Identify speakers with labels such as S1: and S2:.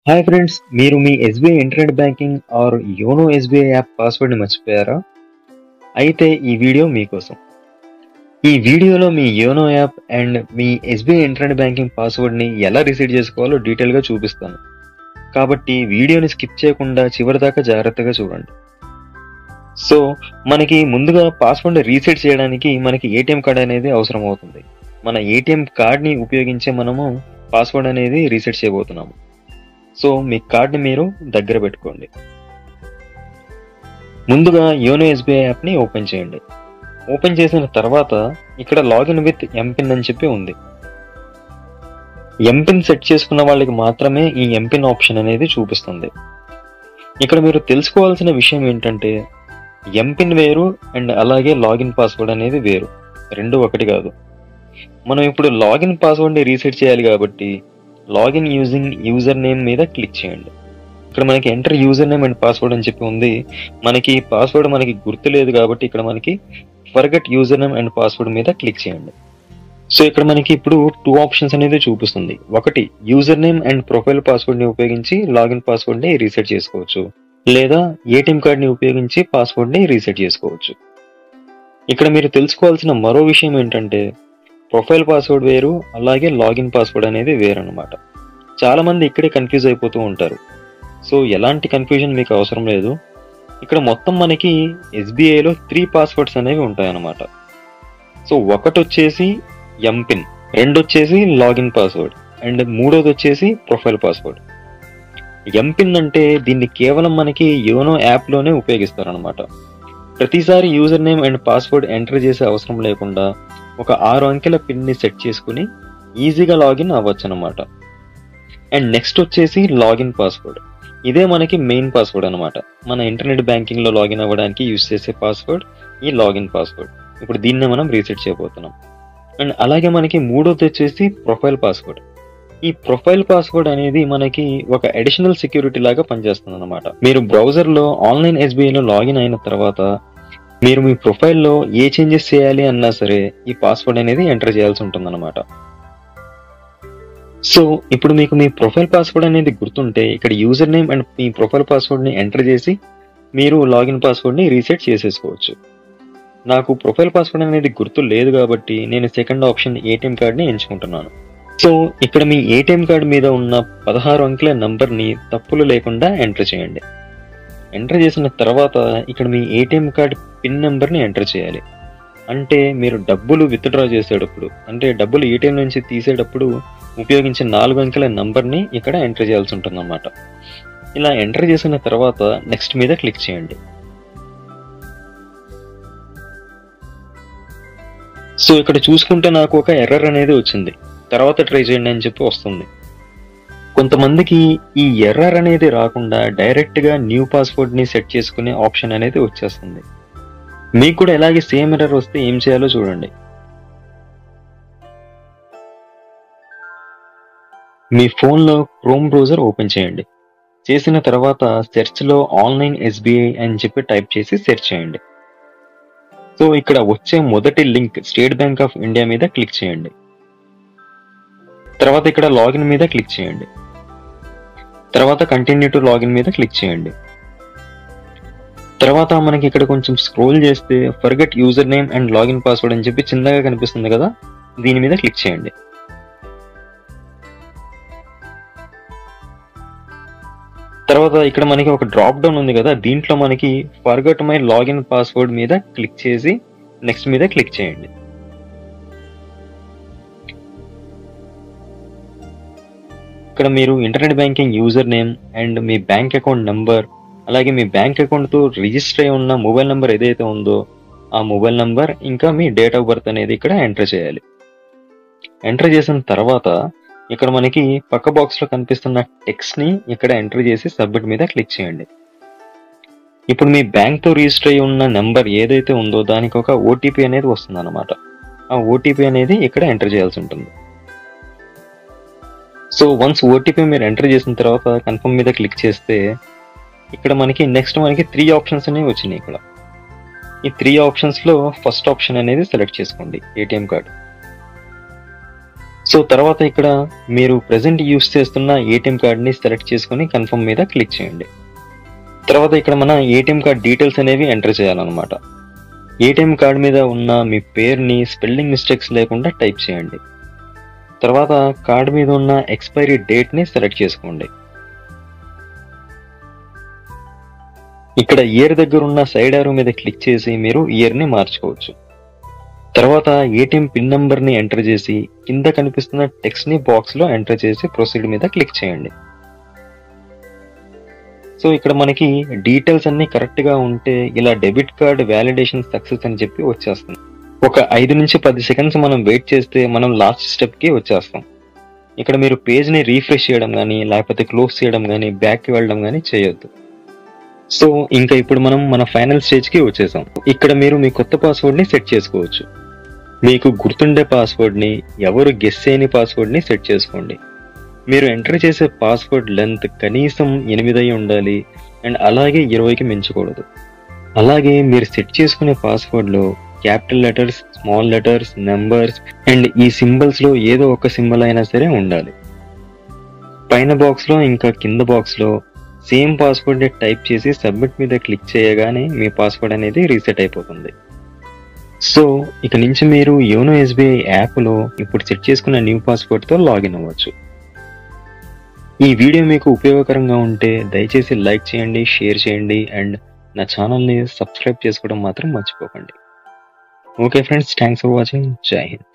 S1: Hi friends, మీరు మీ SBI internet banking or YONO SBI app పాస్వర్డ్ని మర్చిపోయారా? అయితే ఈ వీడియో మీకోసం. ఈ వీడియోలో మీ యోనో యాప్ అండ్ మీ ఎస్బీఐ ఇంటర్నెట్ బ్యాంకింగ్ పాస్వర్డ్ని ఎలా రీసెట్ చేసుకోవాలో డీటెయిల్గా చూపిస్తాను. కాబట్టి వీడియోని స్కిప్ చేయకుండా చివరి దాకా జాగ్రత్తగా చూడండి. సో మనకి ముందుగా పాస్వర్డ్ని రీసెట్ చేయడానికి మనకి ఏటీఎం కార్డ్ అనేది అవసరం అవుతుంది. మన ఏటీఎం కార్డ్ని ఉపయోగించే మనము పాస్వర్డ్ అనేది రీసెట్ చేయబోతున్నాము. సో మీ కార్డ్ని మీరు దగ్గర పెట్టుకోండి. ముందుగా యోనో ఎస్బీఐ యాప్ని ఓపెన్ చేయండి. ఓపెన్ చేసిన తర్వాత ఇక్కడ లాగిన్ విత్ ఎంపిన్ అని చెప్పి ఉంది. ఎంపిన్ సెట్ చేసుకున్న వాళ్ళకి మాత్రమే ఈ ఎంపిన్ ఆప్షన్ అనేది చూపిస్తుంది. ఇక్కడ మీరు తెలుసుకోవాల్సిన విషయం ఏంటంటే ఎంపిన్ వేరు అండ్ అలాగే లాగిన్ పాస్వర్డ్ అనేది వేరు, రెండు ఒకటి కాదు. మనం ఇప్పుడు లాగిన్ పాస్వర్డ్ని రీసెట్ చేయాలి కాబట్టి లాగిన్ యూజింగ్ యూజర్ నేమ్ మీద క్లిక్ చేయండి. ఇక్కడ మనకి enter user name and password అని చెప్పి ఉంది. మనకి పాస్వర్డ్ మనకి గుర్తులేదు కాబట్టి ఇక్కడ మనకి forget user name and password మీద క్లిక్ చేయండి. సో ఇక్కడ మనకి ఇప్పుడు 2 ఆప్షన్స్ అనేది చూపిస్తుంది. ఒకటి యూజర్ నేమ్ అండ్ ప్రొఫైల్ పాస్వర్డ్ని ఉపయోగించి లాగిన్ పాస్వర్డ్ని రీసెట్ చేసుకోవచ్చు, లేదా ఏటీఎం కార్డ్ని ఉపయోగించి పాస్వర్డ్ని రీసెట్ చేసుకోవచ్చు. ఇక్కడ మీరు తెలుసుకోవాల్సిన మరో విషయం ఏంటంటే ప్రొఫైల్ పాస్వర్డ్ వేరు, అలాగే లాగిన్ పాస్వర్డ్ అనేది వేరు అనమాట. చాలా మంది ఇక్కడే కన్ఫ్యూజ్ అయిపోతూ ఉంటారు. సో ఎలాంటి కన్ఫ్యూజన్ మీకు అవసరం లేదు. ఇక్కడ మొత్తం మనకి ఎస్బీఐలో 3 పాస్వర్డ్స్ అనేవి ఉంటాయన్నమాట. సో ఒకటి వచ్చేసి ఎంపిన్, రెండు వచ్చేసి లాగిన్ పాస్వర్డ్ అండ్ మూడోది వచ్చేసి ప్రొఫైల్ పాస్వర్డ్. ఎంపిన్ అంటే దీన్ని కేవలం మనకి యోనో యాప్లోనే ఉపయోగిస్తారనమాట. ప్రతిసారి user name and password enter చేసే అవసరం లేకుండా ఒక 6 అంకెల పిన్ని సెట్ చేసుకుని ఈజీగా లాగిన్ అవ్వచ్చు అనమాట. అండ్ నెక్స్ట్ వచ్చేసి లాగిన్ పాస్వర్డ్. ఇదే మనకి మెయిన్ పాస్వర్డ్ అనమాట. మన ఇంటర్నెట్ బ్యాంకింగ్లో లాగిన్ అవ్వడానికి యూజ్ చేసే పాస్వర్డ్ ఈ లాగిన్ పాస్వర్డ్. ఇప్పుడు దీన్నే మనం రీసెట్ చేయబోతున్నాం. అండ్ అలాగే మనకి మూడోది వచ్చేసి ప్రొఫైల్ పాస్వర్డ్. ఈ ప్రొఫైల్ పాస్వర్డ్ అనేది మనకి ఒక అడిషనల్ సెక్యూరిటీ లాగా పనిచేస్తుంది అనమాట. మీరు బ్రౌజర్లో ఆన్లైన్ ఎస్బీఐలో లాగిన్ అయిన తర్వాత మీరు మీ ప్రొఫైల్లో ఏ చేంజెస్ చేయాలి అన్నా సరే ఈ పాస్వర్డ్ అనేది ఎంటర్ చేయాల్సి ఉంటుంది అనమాట. సో ఇప్పుడు మీకు మీ ప్రొఫైల్ పాస్వర్డ్ అనేది గుర్తుంటే ఇక్కడ యూజర్ నేమ్ అండ్ మీ ప్రొఫైల్ పాస్వర్డ్ని ఎంటర్ చేసి మీరు లాగిన్ పాస్వర్డ్ని రీసెట్ చేసేసుకోవచ్చు. నాకు ప్రొఫైల్ పాస్వర్డ్ అనేది గుర్తు లేదు కాబట్టి నేను సెకండ్ ఆప్షన్ ఏటీఎం కార్డ్ని ఎంచుకుంటున్నాను. సో ఇక్కడ మీ ఏటీఎం కార్డ్ మీద ఉన్న 16 అంకెల నంబర్ని తప్పులు లేకుండా ఎంటర్ చేయండి. ఎంటర్ చేసిన తర్వాత ఇక్కడ మీ ఏటీఎం కార్డ్ పిన్ నెంబర్ని ఎంటర్ చేయాలి. అంటే మీరు డబ్బులు విత్డ్రా చేసేటప్పుడు, అంటే డబ్బులు ఏటీఎం నుంచి తీసేటప్పుడు ఉపయోగించే 4 అంకెల నంబర్ని ఇక్కడ ఎంటర్ చేయాల్సి ఉంటుంది అన్నమాట. ఇలా ఎంటర్ చేసిన తర్వాత నెక్స్ట్ మీద క్లిక్ చేయండి. సో ఇక్కడ చూసుకుంటే నాకు ఒక ఎర్రర్ అనేది వచ్చింది, తర్వాత ట్రై చేయండి అని చెప్పి వస్తుంది. కొంతమందికి ఈ ఎర్రర్ అనేది రాకుండా డైరెక్ట్గా న్యూ పాస్వర్డ్ని సెట్ చేసుకునే ఆప్షన్ అనేది వచ్చేస్తుంది. మీకు కూడా ఎలాగే సేమ్ ఎర్రర్ వస్తే ఏం చేయాలో చూడండి. మీ ఫోన్లో క్రోమ్ బ్రౌజర్ ఓపెన్ చేయండి. చేసిన తర్వాత సెర్చ్లో ఆన్లైన్ ఎస్బీఐ అని చెప్పి టైప్ చేసి సెర్చ్ చేయండి. సో ఇక్కడ వచ్చే మొదటి link state bank of India మీద క్లిక్ చేయండి. తర్వాత ఇక్కడ లాగిన్ మీద క్లిక్ చేయండి. తర్వాత కంటిన్యూ టు లాగిన్ మీద క్లిక్ చేయండి. తర్వాత మనకి ఇక్కడ కొంచెం స్క్రోల్ చేస్తే forget user name and login password అని చెప్పి చిన్నగా కనిపిస్తుంది కదా, దీని మీద క్లిక్ చేయండి. తర్వాత ఇక్కడ మనకి ఒక డ్రాప్ డౌన్ ఉంది కదా, దీంట్లో మనకి ఫర్గెట్ మై లాగిన్ పాస్వర్డ్ మీద క్లిక్ చేసి నెక్స్ట్ మీద క్లిక్ చేయండి. ఇక్కడ మీరు internet banking user name and me bank account number, అలాగే మీ బ్యాంక్ అకౌంట్తో రిజిస్టర్ అయి ఉన్న మొబైల్ నెంబర్ ఏదైతే ఉందో ఆ మొబైల్ నెంబర్, ఇంకా మీ డేట్ ఆఫ్ బర్త్ అనేది ఇక్కడ ఎంటర్ చేయాలి. ఎంటర్ చేసిన తర్వాత ఇక్కడ మనకి పక్క బాక్స్లో కనిపిస్తున్న టెక్స్ట్ని ఇక్కడ ఎంటర్ చేసి సబ్మిట్ మీద క్లిక్ చేయండి. ఇప్పుడు మీ బ్యాంక్తో రిజిస్టర్ అయి ఉన్న నెంబర్ ఏదైతే ఉందో దానికి ఒక ఓటీపీ అనేది వస్తుంది అనమాట. ఆ ఓటీపీ అనేది ఇక్కడ ఎంటర్ చేయాల్సి ఉంటుంది. సో వన్స్ ఓటీపీ మీరు ఎంటర్ చేసిన తర్వాత కన్ఫర్మ్ మీద క్లిక్ చేస్తే ఇక్కడ మనకి నెక్స్ట్ మనకి 3 ఆప్షన్స్ అనేవి వచ్చినాయి. ఇక్కడ ఈ 3 ఆప్షన్స్లో ఫస్ట్ ఆప్షన్ అనేది సెలెక్ట్ చేసుకోండి, ఏటీఎం కార్డ్. సో తర్వాత ఇక్కడ మీరు ప్రెజెంట్ యూస్ చేస్తున్న ఏటీఎం కార్డ్ని సెలెక్ట్ చేసుకొని కన్ఫర్మ్ మీద క్లిక్ చేయండి. తర్వాత ఇక్కడ మన ఏటీఎం కార్డ్ డీటెయిల్స్ అనేవి ఎంటర్ చేయాలన్నమాట. ఏటీఎం కార్డ్ మీద ఉన్న మీ పేరుని స్పెల్లింగ్ మిస్టేక్స్ లేకుండా టైప్ చేయండి. తర్వాత కార్డ్ మీద ఉన్న ఎక్స్పైరీ డేట్ని సెలెక్ట్ చేసుకోండి. ఇక్కడ ఇయర్ దగ్గర ఉన్న సైడ్ యారో మీద క్లిక్ చేసి మీరు ఇయర్ని మార్చుకోవచ్చు. తర్వాత ఏటీఎం పిన్ నంబర్ని ఎంటర్ చేసి కింద కనిపిస్తున్న టెక్స్ట్ని బాక్స్లో ఎంటర్ చేసి ప్రొసీడ్ మీద క్లిక్ చేయండి. సో ఇక్కడ మనకి డీటెయిల్స్ అన్ని కరెక్ట్గా ఉంటే ఇలా డెబిట్ కార్డ్ వ్యాలిడేషన్ సక్సెస్ అని చెప్పి వచ్చేస్తుంది. ఒక 5 నుంచి 10 సెకండ్స్ మనం వెయిట్ చేస్తే మనం లాస్ట్ స్టెప్కి వచ్చేస్తాం. ఇక్కడ మీరు పేజ్ని రీఫ్రెష్ చేయడం కానీ లేకపోతే క్లోజ్ చేయడం కానీ బ్యాక్కి వెళ్ళడం కానీ చేయొద్దు. సో ఇంకా ఇప్పుడు మనం మన ఫైనల్ స్టేజ్కి వచ్చేసాం. ఇక్కడ మీరు మీ కొత్త పాస్వర్డ్ని సెట్ చేసుకోవచ్చు. మీకు గుర్తుండే పాస్వర్డ్ని, ఎవరు గెస్ చేయని పాస్వర్డ్ని సెట్ చేసుకోండి. మీరు ఎంటర్ చేసే పాస్వర్డ్ లెంత్ కనీసం 8 అయి ఉండాలి అండ్ అలాగే 20కి మించకూడదు. అలాగే మీరు సెట్ చేసుకునే పాస్వర్డ్లో capital letters, small letters, numbers and ఈ సింబల్స్లో ఏదో ఒక సింబల్ అయినా సరే ఉండాలి. పైన బాక్స్లో ఇంకా కింద బాక్స్లో సేమ్ పాస్వర్డ్ టైప్ చేసి సబ్మిట్ మీద క్లిక్ చేయగానే మీ పాస్వర్డ్ అనేది రీసెట్ అయిపోతుంది. సో ఇక నుంచి మీరు యోనో ఎస్బీఐ యాప్లో ఇప్పుడు సెట్ చేసుకున్న న్యూ పాస్వర్డ్తో లాగిన్ అవ్వచ్చు. ఈ వీడియో మీకు ఉపయోగకరంగా ఉంటే దయచేసి లైక్ చేయండి, షేర్ చేయండి అండ్ నా ఛానల్ని సబ్స్క్రైబ్ చేసుకోవడం మాత్రం మర్చిపోకండి. Okay friends, thanks for watching. జై హింద్.